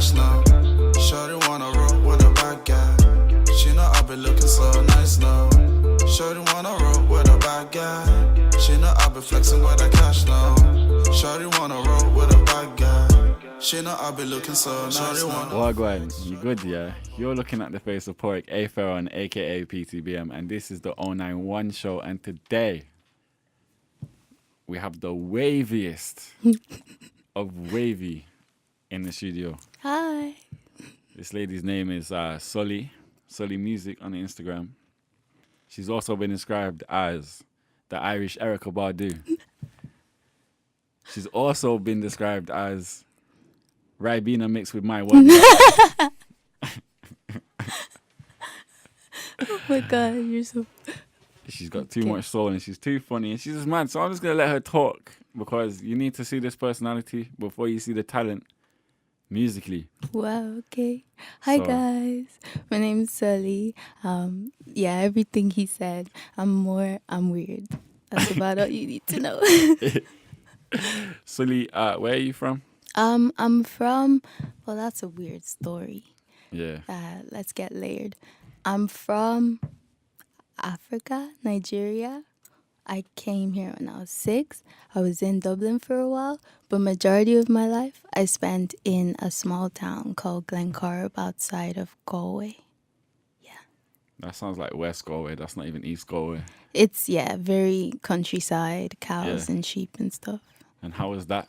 cash now. Shorty wanna roll with a bad guy. She know I be looking so nice now. Shorty wanna roll with a bad guy. She know I be flexing with the cash now. Shorty wanna roll with a bad guy. She know I be looking so nice now. Wagwan, you good, yeah? You're looking at the face of Pork, A Ferron, aka PTBM, and this is the 091 show. And today, we have the waviest of wavy in the studio. Hi. This lady's name is Suli Music on Instagram. She's also been described as the Irish Erykah Badu. She's also been described as Ribena mixed with my water. Oh my God, you're so... She's got too much soul and she's too funny and she's just mad. So I'm just going to let her talk because you need to see this personality before you see the talent musically. Wow, okay. Hi, guys. My name's Suli. Yeah, everything he said. I'm weird. That's about all you need to know. Suli, where are you from? I'm from... Well, that's a weird story. Yeah. Let's get layered. I'm from Africa, Nigeria. I came here when I was 6. I was in Dublin for a while, but majority of my life I spent in a small town called Glencorrib outside of Galway. Yeah. That sounds like West Galway. That's not even East Galway. It's, very countryside, cows and sheep and stuff. And how was that?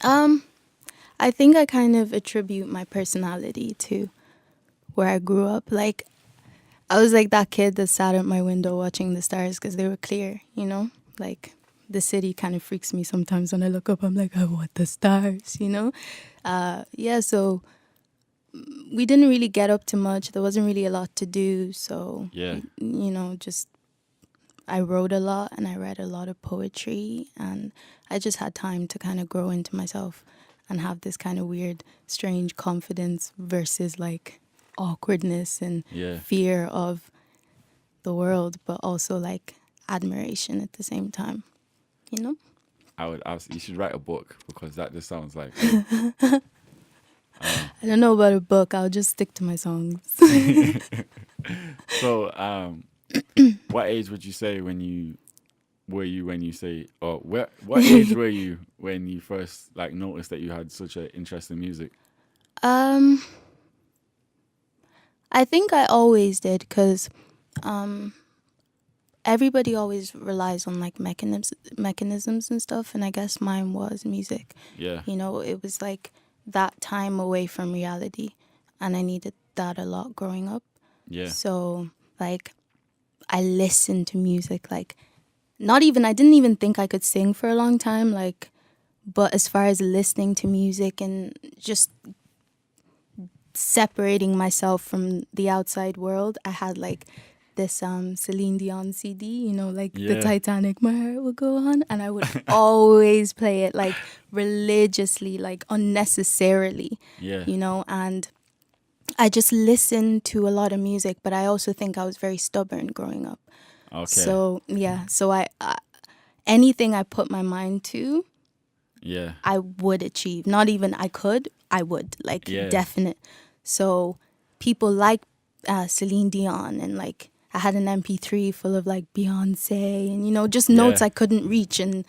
I think I kind of attribute my personality to where I grew up. Like, I was like that kid that sat at my window watching the stars because they were clear, you know? Like, the city kind of freaks me sometimes when I look up. I'm like, I want the stars, you know? So we didn't really get up to much. There wasn't really a lot to do. So, just I wrote a lot and I read a lot of poetry. And I just had time to kind of grow into myself and have this kind of weird, strange confidence versus like awkwardness and fear of the world, but also like admiration at the same time, you know? You should write a book because that just sounds like... I don't know about a book. I'll just stick to my songs. So, what age would you say what age were you when you first like noticed that you had such an interest in music? I think I always did because everybody always relies on like mechanisms and stuff, and I guess mine was music. Yeah. You know, it was like that time away from reality, and I needed that a lot growing up. Yeah. So like I listened to music like I didn't even think I could sing for a long time, like, but as far as listening to music and just separating myself from the outside world, I had like this Celine Dion CD, you know, like the Titanic, My Heart Will Go On, and I would always play it like religiously, like unnecessarily, you know, and I just listened to a lot of music, but I also think I was very stubborn growing up. Okay. So I anything I put my mind to, I would achieve. Not even I could, I would, like definite. So people like Celine Dion, and like I had an MP3 full of like Beyonce and, you know, just notes I couldn't reach and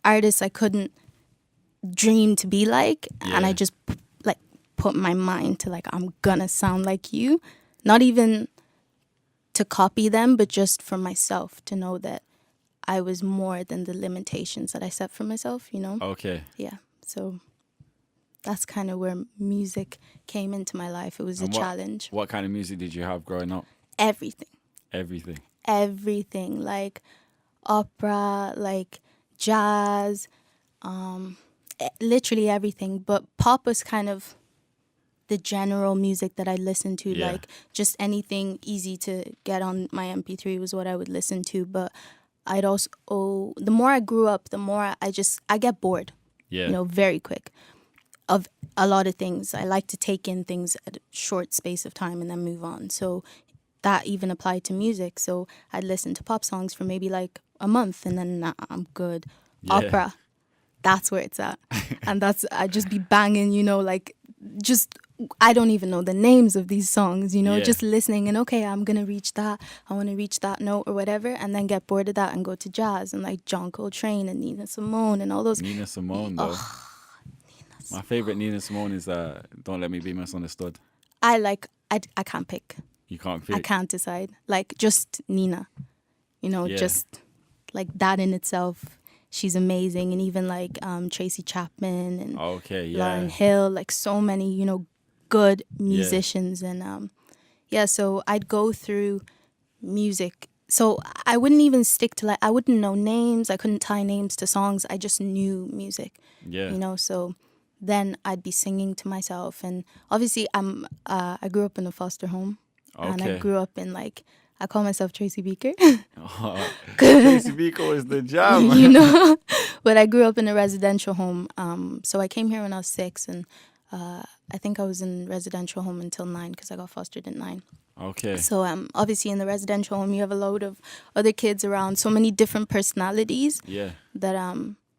artists I couldn't dream to be like. And I just like put my mind to like, I'm gonna sound like you. Not even to copy them, but just for myself to know that I was more than the limitations that I set for myself, you know? Okay. Yeah. So that's kind of where music came into my life. It was a challenge. What kind of music did you have growing up? Everything. Everything. Like opera, like jazz, literally everything. But pop was kind of the general music that I listened to. Like just anything easy to get on my MP3 was what I would listen to. But I'd also, the more I grew up, the more I get bored, you know, very quick of a lot of things. I like to take in things at a short space of time and then move on. So that even applied to music. So I'd listen to pop songs for maybe like a month and then nah, I'm good. Opera, that's where it's at. And I just be banging, you know, like just I don't even know the names of these songs, you know, Yeah. just listening and okay, I'm going to reach that. I want to reach that note or whatever. And then get bored of that and go to jazz and like John Coltrane and Nina Simone and all those. Nina Simone, though. My favorite Nina Simone is Don't Let Me Be Misunderstood. I can't pick. You can't I pick. can't decide. Like just Nina, you know, Yeah. just like that in itself. She's amazing. And even like Tracy Chapman and Okay, yeah. Lauryn Hill, like so many, you know, good musicians. And so I'd go through music. So I wouldn't even stick to like, I wouldn't know names. I couldn't tie names to songs. I just knew music, Yeah. you know, so then I'd be singing to myself. And obviously I grew up in a foster home. And I Okay. grew up in like, I call myself Tracy Beaker, Tracy Biko is the jam. you know, but I grew up in a residential home. So I came here when I was 6 and I think I was in residential home until 9 because I got fostered at 9. Okay. So obviously in the residential home, you have a load of other kids around, so many different personalities Yeah. that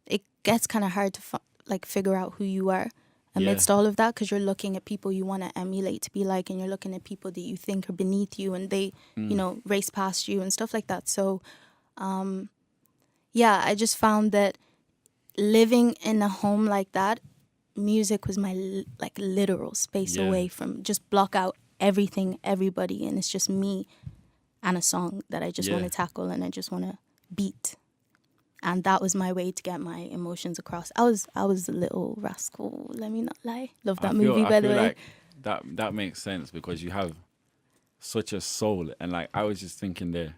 it gets kind of hard to figure out who you are amidst all of that because you're looking at people you want to emulate to be like, and you're looking at people that you think are beneath you and they, you know, race past you and stuff like that. So, I just found that living in a home like that, music was my like literal space Yeah. away from just block out everything, everybody, and it's just me and a song that I just want to tackle and I just want to beat. And that was my way to get my emotions across. I was a little rascal, let me not lie. Love that movie, by the way. Like that makes sense because you have such a soul. And like I was just thinking there,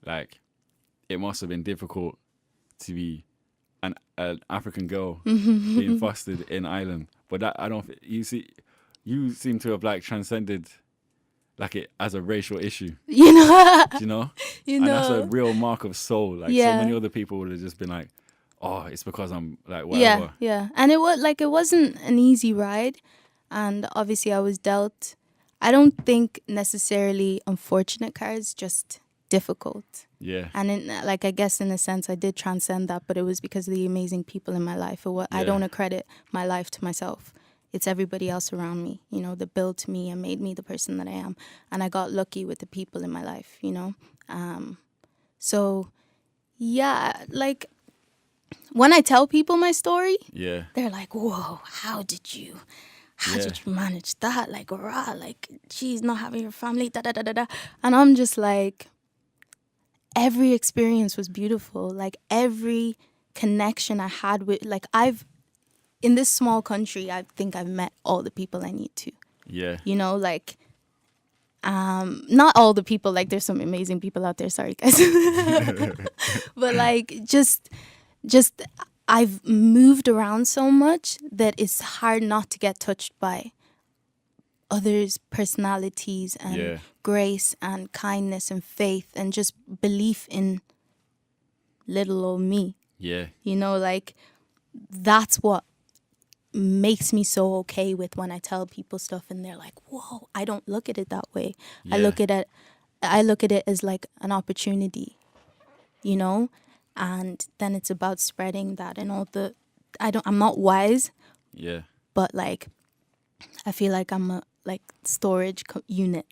like it must have been difficult to be an African girl being fostered in Ireland. But that you seem to have like transcended like it as a racial issue. You know? Do you know? You And know? that's a real mark of soul. Like so many other people would have just been like, oh, it's because I'm like whatever. Yeah. And it wasn't an easy ride. And obviously I was dealt, I don't think necessarily unfortunate cards, just difficult. Yeah. And I guess in a sense I did transcend that, but it was because of the amazing people in my life. I don't accredit my life to myself. It's everybody else around me, you know, that built me and made me the person that I am. And I got lucky with the people in my life, you know. Like when I tell people my story, they're like, whoa, how did you manage that? Like, rah, like, geez, not having your family, da da da da da. And I'm just like, every experience was beautiful. Like every connection I had with, like in this small country, I think I've met all the people I need to. Yeah. You know, like, not all the people, like there's some amazing people out there, sorry guys. But like, just I've moved around so much that it's hard not to get touched by others' personalities and grace and kindness and faith and just belief in little old me. Yeah. You know, like that's what makes me so okay with when I tell people stuff and they're like, whoa, I don't look at it that way. Yeah. I look at it as like an opportunity, you know? And then it's about spreading that and I'm not wise. Yeah. But like, I feel like I'm a like storage unit.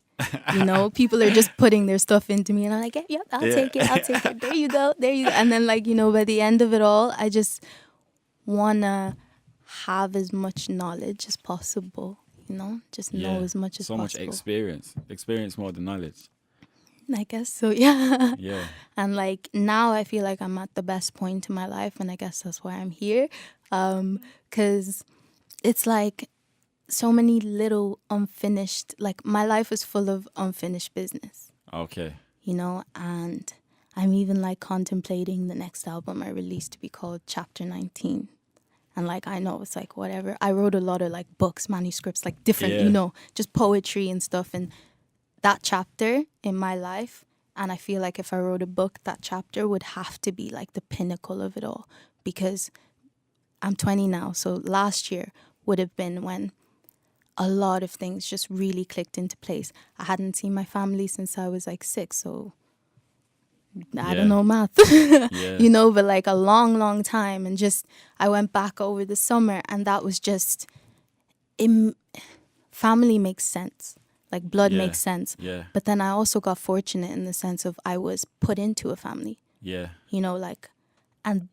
You know, people are just putting their stuff into me and I'm like, yeah, I'll take it. There you go. And then like, you know, by the end of it all, I just want to have as much knowledge as possible, you know, just know as much as possible. So much experience more than knowledge. I guess so, yeah. Yeah. And like now I feel like I'm at the best point in my life and I guess that's why I'm here. 'Cause it's like so many little unfinished, like my life is full of unfinished business. Okay. You know, and I'm even like contemplating the next album I released to be called Chapter 19. And like, I know it's like whatever. I wrote a lot of like books, manuscripts, like different, you know, just poetry and stuff. And that chapter in my life, and I feel like if I wrote a book, that chapter would have to be like the pinnacle of it all. Because I'm 20 now. So last year would have been when a lot of things just really clicked into place. I hadn't seen my family since I was like 6. So I don't know math, you know, but like a long, long time. And just, I went back over the summer and that was just family makes sense. Like blood Yeah. makes sense. Yeah. But then I also got fortunate in the sense of I was put into a family, Yeah. you know, like, and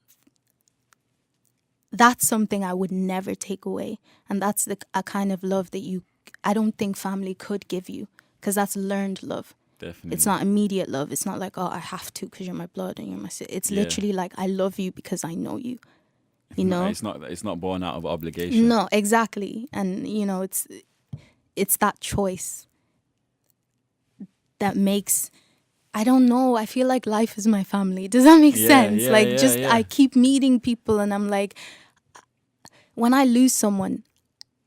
that's something I would never take away. And that's a kind of love that I don't think family could give you, because that's learned love. Definitely. It's not immediate love. It's not like, oh, I have to because you're my blood and you're my sister. It's Yeah. literally like, I love you because I know you, you know? It's not born out of obligation. No, exactly. And, you know, it's that choice that makes, I don't know, I feel like life is my family. Does that make sense? I keep meeting people and I'm like, when I lose someone,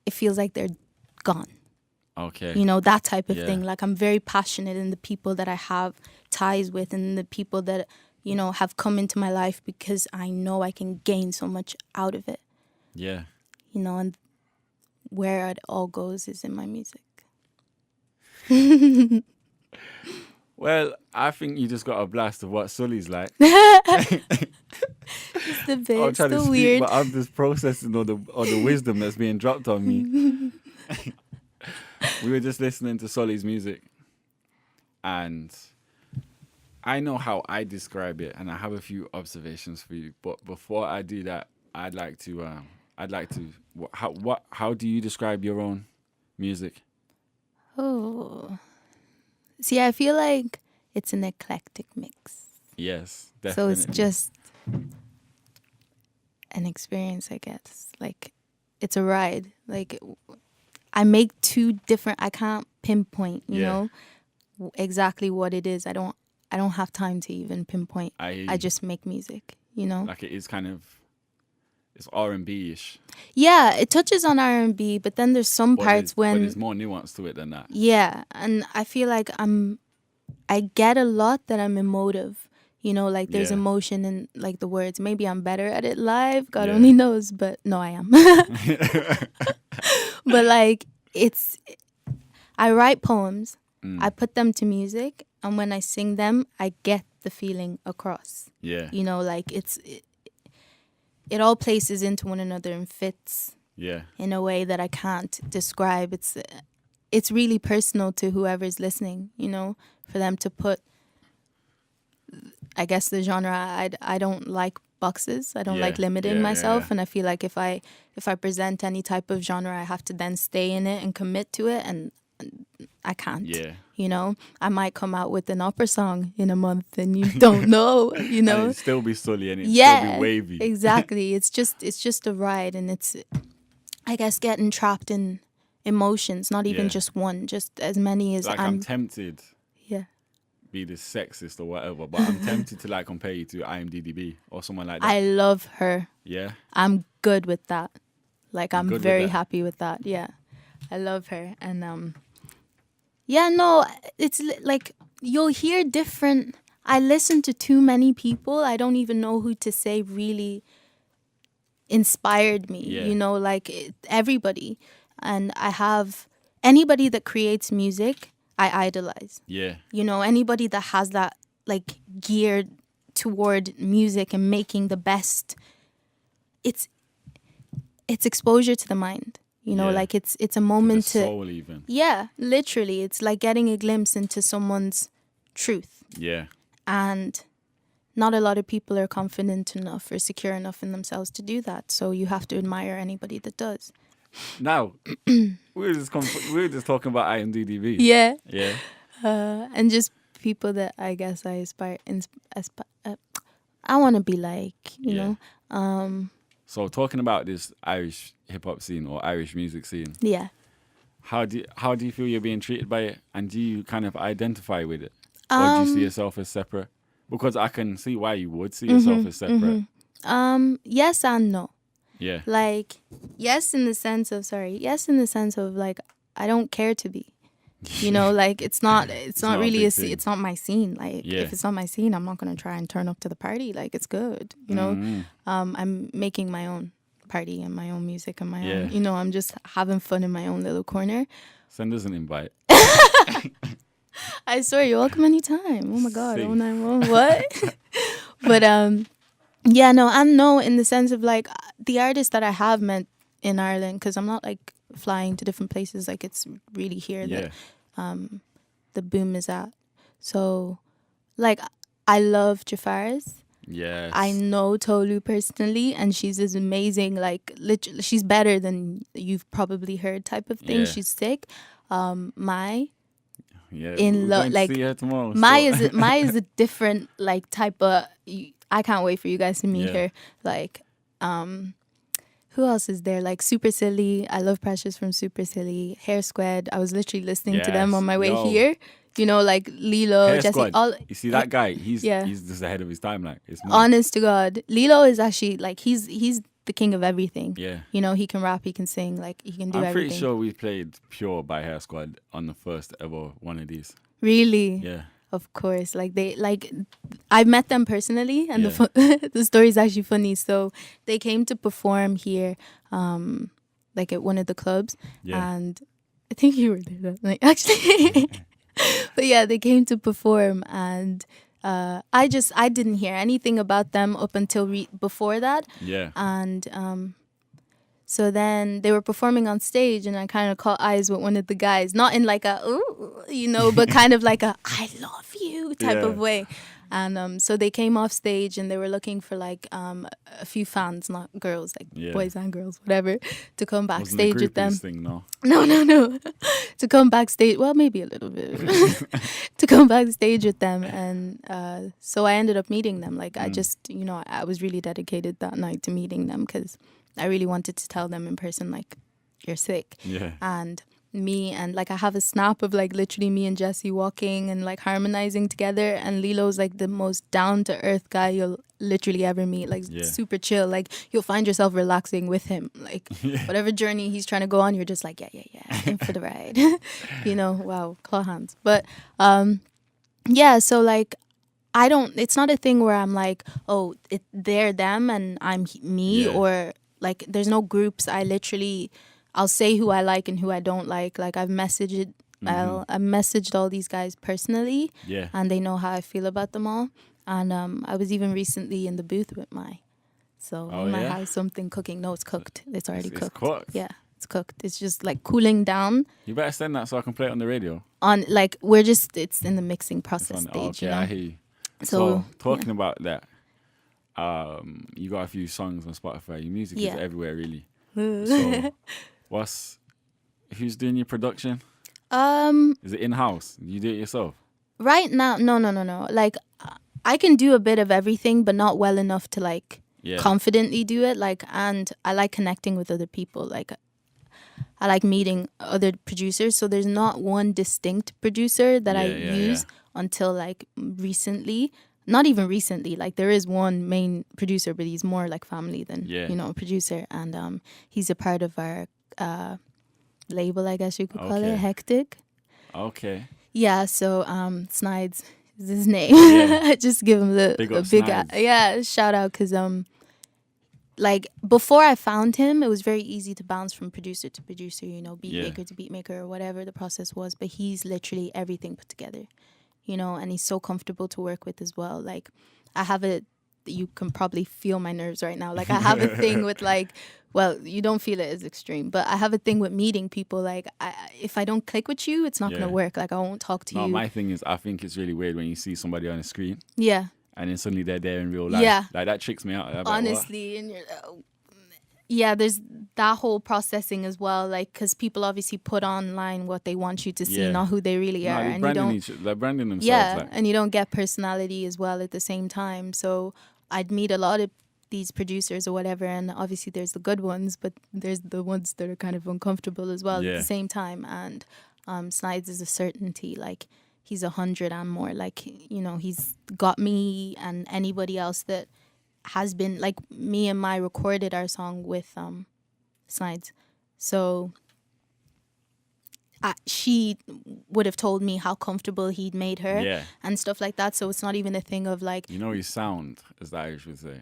it feels like they're gone. Okay. You know, that type of Yeah. thing. Like, I'm very passionate in the people that I have ties with and the people that, you know, have come into my life because I know I can gain so much out of it. Yeah. You know, and where it all goes is in my music. Well, I think you just got a blast of what Suli's like. It's the bit, I'm it's trying to the speak, weird. but I'm just processing all the wisdom that's being dropped on me. We were just listening to Sully's music, and I know how I describe it, and I have a few observations for you. But before I do that, I'd like to how do you describe your own music? Oh. See, I feel like it's an eclectic mix. Yes, So definitely. it's just an experience, I guess. Like, it's a ride. Like, I make two different, I can't pinpoint, you Yeah. know, exactly what it is. I don't have time to even pinpoint. I just make music, you know? like it is kind of, it's R&B-ish. Yeah, it touches on R&B, but then there's some parts but when, there's more nuance to it than that. yeah, and I feel like I get a lot that I'm emotive. You know, like there's Yeah. emotion in like the words. Maybe I'm better at it live. God Yeah. only knows, but no, I am. But like I write poems, I put them to music, and when I sing them, I get the feeling across. Yeah. You know, like it all places into one another and fits Yeah. in a way that I can't describe. It's really personal to whoever's listening, you know, for them to put, I guess, the genre. I don't like boxes. I don't Yeah, like limiting yeah, myself. yeah. And I feel like if I present any type of genre, I have to then stay in it and commit to it. And I can't, Yeah. you know. I might come out with an opera song in a month and you don't know, you And know. it'd still be Sully and it'd Yeah, still be wavy. exactly. It's just a ride, and it's, I guess, getting trapped in emotions, not even Yeah. just one, just as many as Like I'm tempted, yeah. be this sexist or whatever, but I'm tempted to like compare you to IMDb or someone like that. I love her. Yeah. I'm good with that. Like, I'm good with very that? happy with that. Yeah. I love her. And yeah, no, it's like you'll hear different. I listen to too many people. I don't even know who to say really inspired me. Yeah. You know, like everybody. And I have anybody that creates music, I idolize. Yeah. You know, anybody that has that like geared toward music and making the best. It's exposure to the mind. You know, Yeah. like it's a The moment to soul even. yeah, literally. It's like getting a glimpse into someone's truth. Yeah. And not a lot of people are confident enough or secure enough in themselves to do that. So you have to admire anybody that does. Now, we were just talking about IMDb. Yeah. Yeah. And just people that I guess I I want to be like, you know. So talking about this Irish hip hop scene or Irish music scene, Yeah. how do you feel you're being treated by it, and do you kind of identify with it, or do you see yourself as separate? Because I can see why you would see yourself as separate. Yes and no. Yeah. Like, yes in the sense of like, I don't care to be. You know, like it's not not a really big thing. it's not my scene. Like Yeah. if it's not my scene, I'm not gonna try and turn up to the party. Like it's good, you know. I'm making my own party and my own music and my Yeah. own, you know, I'm just having fun in my own little corner. Send us an invite. I swear, you're welcome anytime. Oh my God, Safe. 091, what? But yeah, no, and no in the sense of like the artists that I have met in Ireland, because I'm not like flying to different places. Like it's really here Yeah. that the boom is at. So like I love Jafar's. Yes. I know Tolu personally, and she's this amazing, like literally, she's better than you've probably heard type of thing. Yeah. She's sick. Mai Yeah. in We're love, going like to see her tomorrow. Mai so- is Mai is a different like type of. I can't wait for you guys to meet Yeah. her. Like, who else is there? Like Super Silly. I love Precious from Super Silly. Hair Squad. I was literally listening to them Yes. on my way Yo. here. You know, like Lilo, Hair Jesse. Squad. All You see that guy? He's Yeah. he's just ahead of his time. Like it's mad. honest to God, Lilo is actually like he's the king of everything. Yeah. You know, he can rap, he can sing, like he can do I'm everything. pretty sure we played Pure by Hair Squad on the first ever one of these. Really? Yeah. Of course. Like I've met them personally, and Yeah. the story is actually funny. So they came to perform here, like at one of the clubs, Yeah. and I think you were there that night, actually. But yeah, they came to perform, and I didn't hear anything about them up until before that, Yeah. and so then they were performing on stage, and I kind of caught eyes with one of the guys, not in like a ooh, you know, but kind of like a I love you type Yeah. of way. And so they came off stage, and they were looking for like a few fans, not girls, like Yeah. boys and girls, whatever, to come Wasn't backstage the with them. groupies thing, no. No. To come backstage, well, maybe a little bit. To come backstage with them. And so I ended up meeting them. Like, I just, you know, I was really dedicated that night to meeting them because I really wanted to tell them in person, like, you're sick. Yeah. And me and, like, I have a snap of, like, literally me and Jesse walking and, like, harmonizing together. And Lilo's, like, the most down-to-earth guy you'll literally ever meet. Like, Yeah. super chill. Like, you'll find yourself relaxing with him. Like, whatever journey he's trying to go on, you're just like, yeah, in for the ride. You know, wow, claw hands. But, yeah, so, like, it's not a thing where I'm like, oh, they're them and I'm me, Yeah. or, like, there's no groups. I'll say who I like and who I don't like. Like, I've messaged all these guys personally, Yeah. and they know how I feel about them all. And I was even recently in the booth with Mai. So Oh, we might yeah? have something cooking. No, it's cooked. It's already It's cooked. cooked? Yeah, it's cooked. It's just like cooling down You better send that so I can play it on the radio. on, like, it's in the mixing It's process on, stage. okay, You know? I hear you. So, talking about that, you got a few songs on Spotify. Your music Yeah. is everywhere, really. So, who's doing your production? Is it in house? You do it yourself? Right now, no. Like, I can do a bit of everything, but not well enough to, like, Yeah. confidently do it. Like, and I like connecting with other people. Like, I like meeting other producers. So there's not one distinct producer that I Yeah, use until, like, recently. Not even recently. Like, there is one main producer, but he's more like family than, Yeah. you know, a producer. And he's a part of our label, I guess you could call Okay. it, Hectic. Okay. Yeah, so Snides is his name. Yeah. Just give him Big a up big Snides. shout out, because like, before I found him, it was very easy to bounce from producer to producer, you know, beat Yeah. maker to beat maker, or whatever the process was. But he's literally everything put together, you know, and he's so comfortable to work with as well. Like, you can probably feel my nerves right now. Like, I have a thing with, like, well, you don't feel it as extreme, but I have a thing with meeting people. Like, if I don't click with you, it's not Yeah. going to work. Like, I won't talk to No, you. my thing is, I think it's really weird when you see somebody on a screen Yeah, and then suddenly they're there in real life. Yeah. Like, that tricks me out. I'm like, what? honestly. And yeah, there's that whole processing as well. Like, because people obviously put online what they want you to see, Yeah. not who they really No, are. they're And you don't. they're branding themselves. Yeah, Like, and you don't get personality as well at the same time. So I'd meet a lot of these producers or whatever, and obviously there's the good ones, but there's the ones that are kind of uncomfortable as well at Yeah. the same time. And Snides is a certainty. Like, he's 100 and more. Like, you know, he's got me and anybody else that has been, like, me and Mai recorded our song with Snides. So she would have told me how comfortable he'd made her Yeah. and stuff like that. So it's not even a thing of, like, You know you sound, as the Irish would say.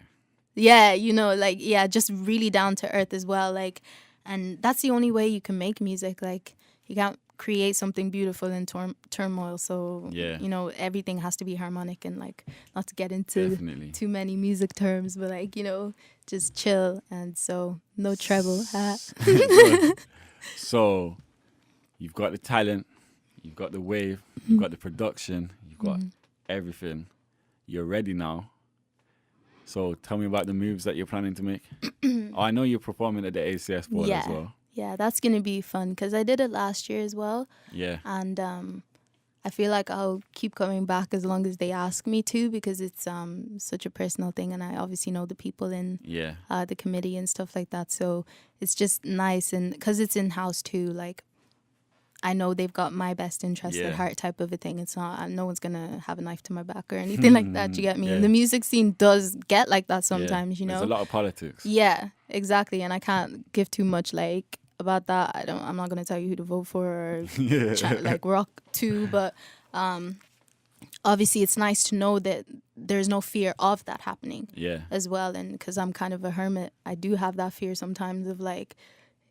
yeah, you know, like, yeah, just really down to earth as well. Like, and that's the only way you can make music. Like, you can't create something beautiful in turmoil. So, Yeah. you know, everything has to be harmonic, and, like, not to get into Definitely. too many music terms, but, like, you know, just chill. And so no treble. Good. So you've got the talent, you've got the wave, you've got the production, you've got everything. You're ready now. So tell me about the moves that you're planning to make. Oh, I know you're performing at the ACS board as well. Yeah, that's going to be fun because I did it last year as well. Yeah. And I feel like I'll keep coming back as long as they ask me to because it's such a personal thing. And I obviously know the people in the committee and stuff like that. So it's just nice. And because it's in-house too, like, I know they've got my best interest at heart type of a thing. It's not, no one's going to have a knife to my back or anything like that. You get me? And the music scene does get like that sometimes, you know? There's a lot of politics. Yeah, exactly. And I can't give too much like about that. I'm not going to tell you who to vote for or like rock to, but obviously it's nice to know that there's no fear of that happening as well. And because I'm kind of a hermit, I do have that fear sometimes of like,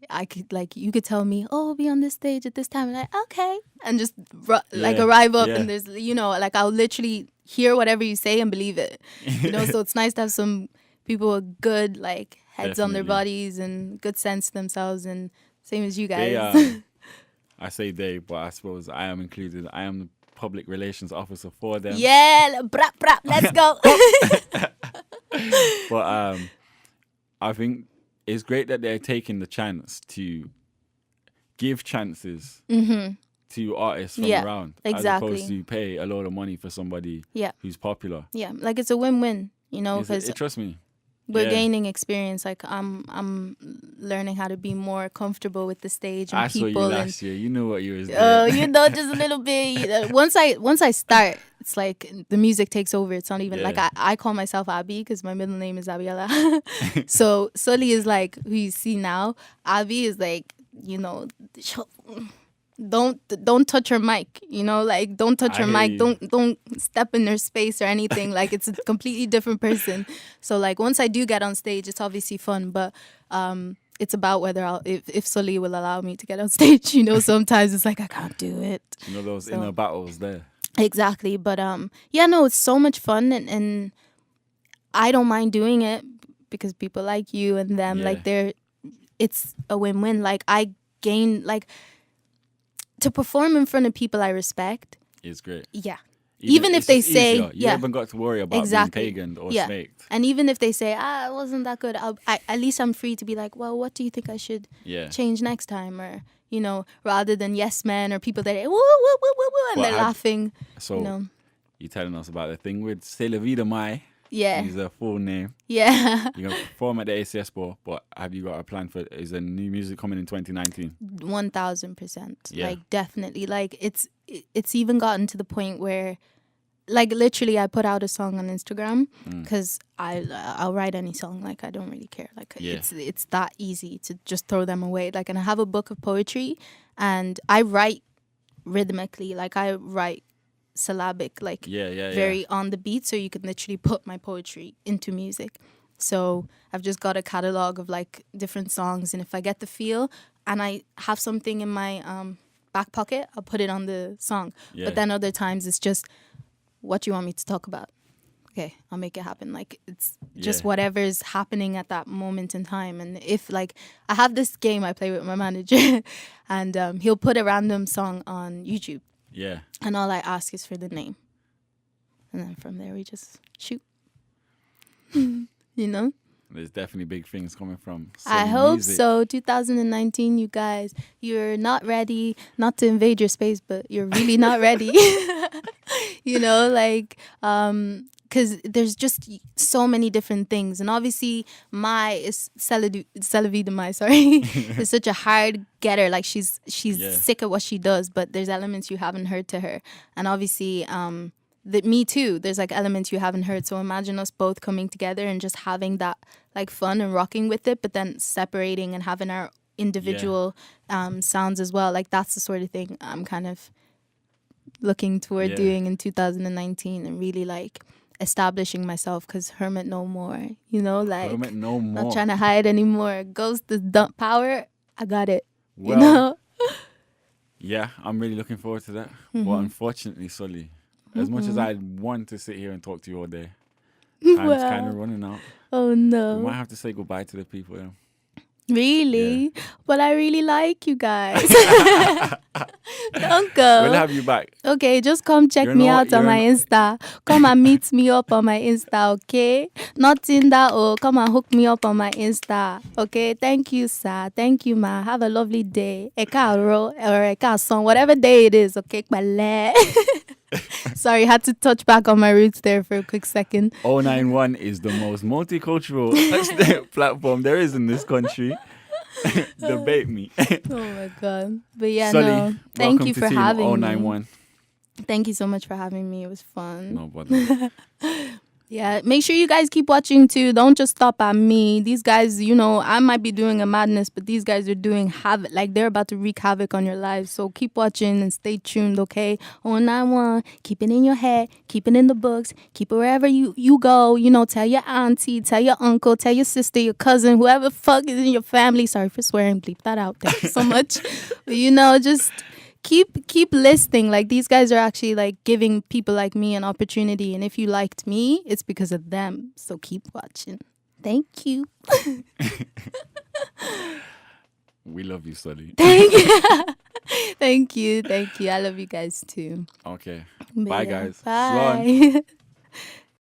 I could like you could tell me, oh, be on this stage at this time, and like okay, and just like arrive up, and there's like I'll literally hear whatever you say and believe it, So it's nice to have some people with good like heads on their bodies and good sense to themselves, and same as you guys. I say they, but I suppose I am included. I am the public relations officer for them. Yeah, brap brap, let's go. But I think it's great that they're taking the chance to give chances to artists from around. Exactly. As opposed to pay a lot of money for somebody who's popular. Yeah, like it's a win-win, because trust me. We're gaining experience. Like I'm learning how to be more comfortable with the stage and I people. saw you last year. You know what you was doing. Just a little bit. Once I start, it's like the music takes over. It's not even like I call myself Abby because my middle name is Abiela. So Suli is like who you see now. Abby is like don't touch her mic, like don't touch her mic, don't step in their space or anything. Like it's a completely different person. So like once I do get on stage, it's obviously fun, but it's about whether if Suli will allow me to get on stage. Sometimes it's like I can't do it. Those inner battles there. Exactly, but it's so much fun, and I don't mind doing it because people like you and them, like it's a win-win. Like I gain like. To perform in front of people I respect is great. Yeah. Even if they say... easier. You haven't got to worry about being paganed or snaked. And even if they say, it wasn't that good, at least I'm free to be like, well, what do you think I should change next time? Or, rather than yes men or people that woo, woo, woo, woo, woo, and they're laughing. So you're telling us about the thing with C'est la vie de Mai. Yeah. Is a full name. Yeah. You're going to perform at the ACS Ball, but have you got a plan for, is there new music coming in 2019? 1000%. Yeah. Like, definitely. Like, it's even gotten to the point where, like, literally I put out a song on Instagram because I'll write any song. Like, I don't really care. Like, it's that easy to just throw them away. Like, and I have a book of poetry and I write rhythmically. Like, I write syllabic, like very on the beat, so you can literally put my poetry into music. So I've just got a catalog of like different songs, and if I get the feel and I have something in my back pocket, I'll put it on the song. But then other times it's just, what do you want me to talk about? Okay, I'll make it happen. Like it's just whatever's happening at that moment in time. And if like I have this game I play with my manager and he'll put a random song on YouTube. Yeah. And all I ask is for the name. And then from there, we just shoot. There's definitely big things coming from I hope music. so. 2019, you guys, you're not ready, not to invade your space, but you're really not ready. Because there's just so many different things. And obviously, Mai is Celavida Mai, sorry, is such a hard getter. Like, she's sick at what she does, but there's elements you haven't heard to her. And obviously, me too, there's, like, elements you haven't heard. So imagine us both coming together and just having that, like, fun and rocking with it, but then separating and having our individual sounds as well. Like, that's the sort of thing I'm kind of looking toward doing in 2019 and really, like, establishing myself, because hermit no more, like hermit no more. Not trying to hide anymore. Ghost is dump power. I got it. Well, yeah, I'm really looking forward to that. But unfortunately, Suli, as much as I want to sit here and talk to you all day, time's kind of running out. Oh no. We might have to say goodbye to the people. Really? But I really like you guys. Don't go. We'll have you back. Okay, just come check You're me not- out on you're my not- Insta. Come and meet me up on my Insta, okay? Not Tinder, oh, come and hook me up on my Insta, okay? Thank you, sir. Thank you, ma. Have a lovely day. Ekaro or ekason, whatever day it is, okay? Pale. Sorry, had to touch back on my roots there for a quick second. 091 is the most multicultural platform there is in this country. Debate me. Oh my god. But yeah, Sully, no. Thank welcome you to for Team having me. 091. Thank you so much for having me. It was fun. No bother. Yeah, make sure you guys keep watching too. Don't just stop at me. These guys, you know, I might be doing a madness, but these guys are doing havoc. Like they're about to wreak havoc on your lives. So keep watching and stay tuned, okay? 091, keep it in your head, keep it in the books, keep it wherever you go. You know, tell your auntie, tell your uncle, tell your sister, your cousin, whoever fuck is in your family. Sorry for swearing, bleep that out. Thank you so much. But you know, just keep listening. Like these guys are actually like giving people like me an opportunity, and if you liked me, it's because of them. So keep watching. Thank you. We love you, Sully. Thank you. Thank you. I love you guys too. Okay. But Bye, yeah, guys. Slán. Bye.